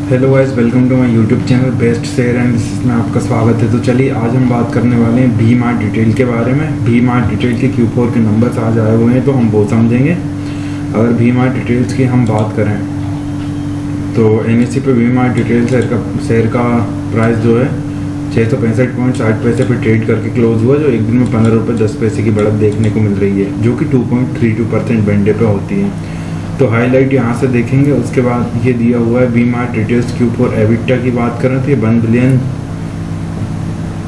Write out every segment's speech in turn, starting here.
Hello guys, welcome to my YouTube channel best share and में आपका स्वागत है। तो चलिए आज हम बात करने वाले हैं वी मार्ट डिटेल के बारे में। वी मार्ट डिटेल के Q4 के नंबर्स आज आए हुए हैं तो हम वो समझेंगे। अगर वी मार्ट डिटेल्स की हम बात करें तो NSE पे वी मार्ट डिटेल शेयर का प्राइस जो है 665.60 पे ट्रेड करके क्लोज हुआ, जो एक दिन में 15 रुपये 10 पैसे की बढ़त देखने को मिल रही है, जो कि 2.32% वेंडे पे होती है। तो हाईलाइट यहाँ से देखेंगे। उसके बाद ये दिया हुआ है we mart details Q4 EBITDA की बात करें तो ये 1 बिलियन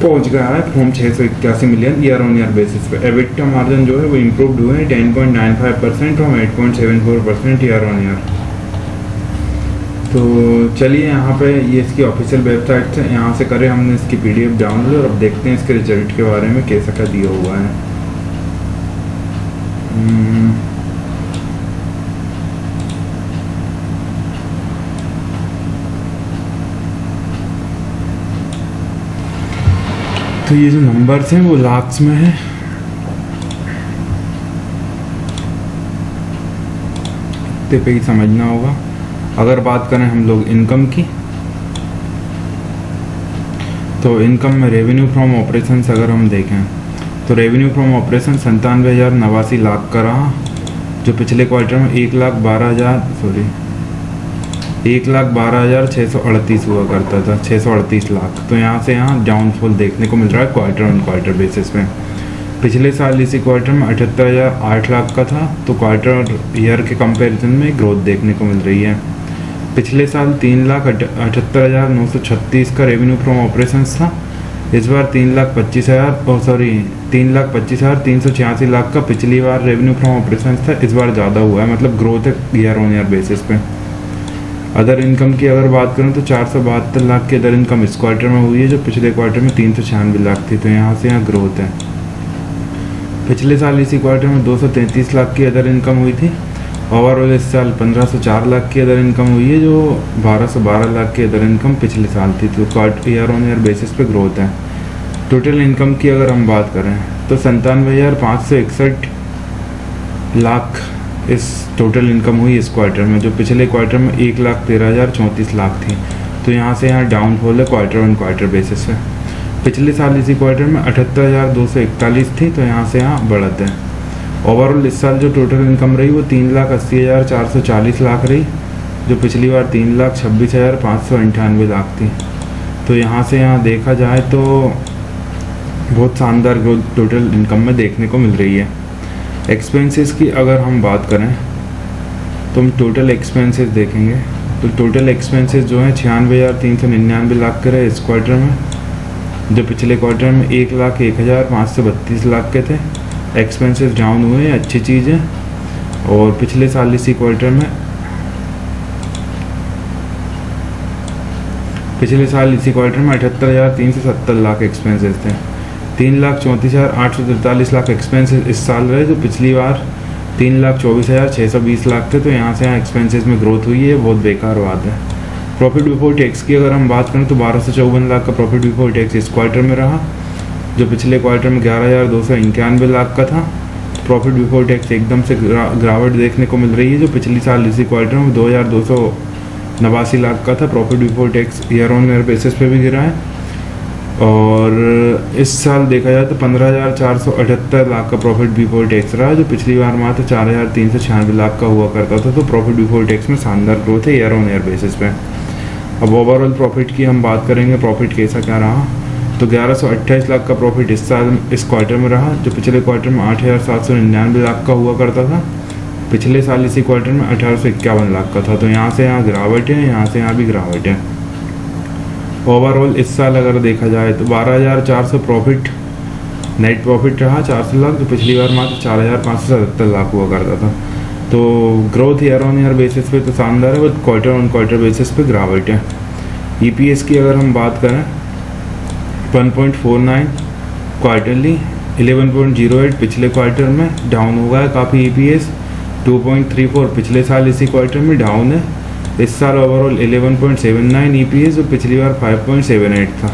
पहुँच गया है from 681 million year on year basis पे। एबिटा मार्जिन जो है वो इम्प्रूव्ड हुए हैं 10.95% फ्रॉम 8.74% ईयर ऑन ईयर। तो चलिए यहाँ पे ये इसकी ऑफिशियल वेबसाइट से यहाँ से करें हमने इसकी PDF डाउनलोड और अब देखते हैं इसके रिजल्ट के बारे में कैसा क्या दिया हुआ है। तो ये जो नंबर्स हैं वो लाख्स में है। इतने पे ही समझना होगा। अगर बात करें हम लोग इनकम की, तो इनकम में रेवेन्यू फ्रॉम ऑपरेशंस अगर हम देखें तो रेवेन्यू फ्रॉम ऑपरेशन 97,089 लाख का रहा, जो पिछले क्वार्टर में 1,12,638 हुआ करता था, 638 लाख। तो यहाँ से यहाँ डाउनफॉल देखने को मिल रहा है क्वार्टर ऑन क्वार्टर बेसिस में। पिछले साल इसी क्वार्टर में 78,008 लाख का था, तो क्वार्टर ईयर के कंपैरिजन में ग्रोथ देखने को मिल रही है। पिछले साल 3,78,936 का रेवेन्यू फ्रॉम ऑपरेशंस था, इस बार 3,25,386 लाख का पिछली बार रेवेन्यू फ्रॉम ऑपरेशंस था, इस बार ज़्यादा हुआ है, मतलब ग्रोथ है ईयर ऑन ईयर बेसिस पे। अदर इनकम की अगर बात करें तो 472 लाख की अदर इनकम इस क्वार्टर में हुई है, जो पिछले क्वार्टर में 396 लाख थी, तो यहाँ से यहाँ ग्रोथ है। पिछले साल इसी क्वार्टर में 233 लाख की अदर इनकम हुई थी। ओवरऑल इस साल 1504 लाख की अदर इनकम हुई है, जो 1212 लाख की अदर इनकम पिछले साल थी, तो quarter year on year basis पे ग्रोथ है। टोटल इनकम की अगर हम बात करें तो 97,561 लाख इस टोटल इनकम हुई इस क्वार्टर में, जो पिछले क्वार्टर में 1,13,034 लाख थी, तो यहाँ से यहाँ डाउनफॉल है क्वार्टर ऑन क्वार्टर बेसिस पे। पिछले साल इसी क्वार्टर में 78,241 थी, तो यहाँ से यहाँ बढ़त है। ओवरऑल इस साल जो टोटल इनकम रही वो 3,80,440 लाख रही, जो पिछली बार 3,26,598 लाख थी, तो यहाँ से यहाँ देखा जाए तो बहुत शानदार ग्रोथ टोटल इनकम में देखने को मिल रही है। एक्सपेंसेस की अगर हम बात करें तो हम टोटल एक्सपेंसेस देखेंगे तो टोटल एक्सपेंसेस जो हैं 96,399 लाख के रहे इस क्वार्टर में, जो पिछले क्वार्टर में 1,01,532 लाख के थे। एक्सपेंसेस डाउन हुए हैं, अच्छी चीज़ है। और पिछले साल इसी क्वार्टर में 78,370 लाख एक्सपेंसेस थे। 3,34,843 लाख एक्सपेंसेस इस साल रहे, जो पिछली बार 3,24,620 लाख थे, तो यहाँ से यहाँ एक्सपेंसेस में ग्रोथ हुई है, बहुत बेकार बात है। प्रॉफिट बिफोर टैक्स की अगर हम बात करें तो 1,254 लाख का प्रॉफिट बिफोर टैक्स इस क्वार्टर में रहा, जो पिछले क्वार्टर में 11,291 लाख का था। प्रॉफिट बिफोर टैक्स एकदम से गिरावट देखने को मिल रही है, जो पिछली साल इसी क्वार्टर में 2,289 लाख का था। Profit before tax year on year basis पे भी गिरा है। और इस साल देखा जाए तो 15,478 लाख का प्रॉफिट बिफोर टैक्स रहा, जो पिछली बार मात्र 4,396 लाख का हुआ करता था, तो प्रॉफिट बिफोर टैक्स में शानदार ग्रोथ है ईयर ऑन ईयर बेसिस पे। अब ओवरऑल प्रॉफिट की हम बात करेंगे, प्रॉफिट कैसा क्या रहा, तो 1,128 लाख का प्रॉफिट इस साल इस क्वार्टर में रहा, जो पिछले क्वार्टर में 8,799 लाख का हुआ करता था। पिछले साल इसी क्वार्टर में 1,851 लाख का था, तो यहाँ से यहाँ गिरावट है, यहाँ से यहाँ भी गिरावट है। ओवरऑल इस साल अगर देखा जाए तो 12,400 प्रॉफिट नेट प्रॉफिट रहा, 400 लाख, जो पिछली बार मात्र 4,577 लाख हुआ करता था। तो growth year on year basis पे तो शानदार है, but quarter on quarter basis पे गिरावट है। EPS की अगर हम बात करें 1.49 क्वार्टरली, 11.08 पिछले क्वार्टर में डाउन हुआ है काफ़ी। EPS 2.34 पिछले साल इसी क्वार्टर में डाउन है। इस साल ओवरऑल 11.79 EPS, और पिछली बार 5.78 था।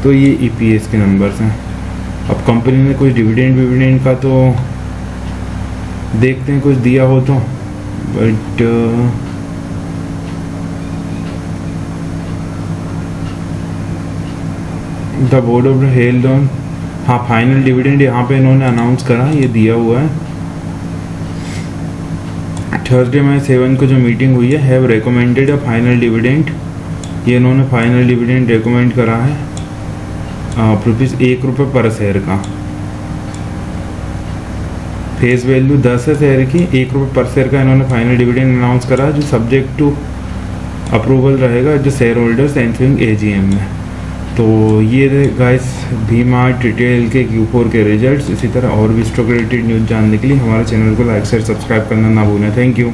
तो ये EPS के नंबर्स हैं। अब कंपनी ने कुछ डिविडेंड का तो देखते हैं, कुछ दिया हो तो, but the board of held on, हाँ फाइनल डिविडेंड यहाँ पे इन्होंने अनाउंस करा, ये दिया हुआ है। थर्सडे में 7 को जो मीटिंग हुई है, have recommended a final dividend, ये इन्होंने फाइनल डिविडेंड रिकमेंड करा है रुपीज़ 1 रुपये पर शेयर का। फेस वैल्यू 10 है शेयर की, 1 रुपये पर शेयर का इन्होंने फाइनल डिविडेंड अनाउंस करा, जो सब्जेक्ट टू अप्रूवल रहेगा जो शेयर होल्डर्स एंसरिंग AGM में। तो ये गाइस वी-मार्ट रिटेल के Q4 के रिजल्ट्स। इसी तरह और भी स्टॉक रिलेटेड न्यूज़ जानने के लिए हमारे चैनल को लाइक शेयर सब्सक्राइब करना ना भूलें। Thank you.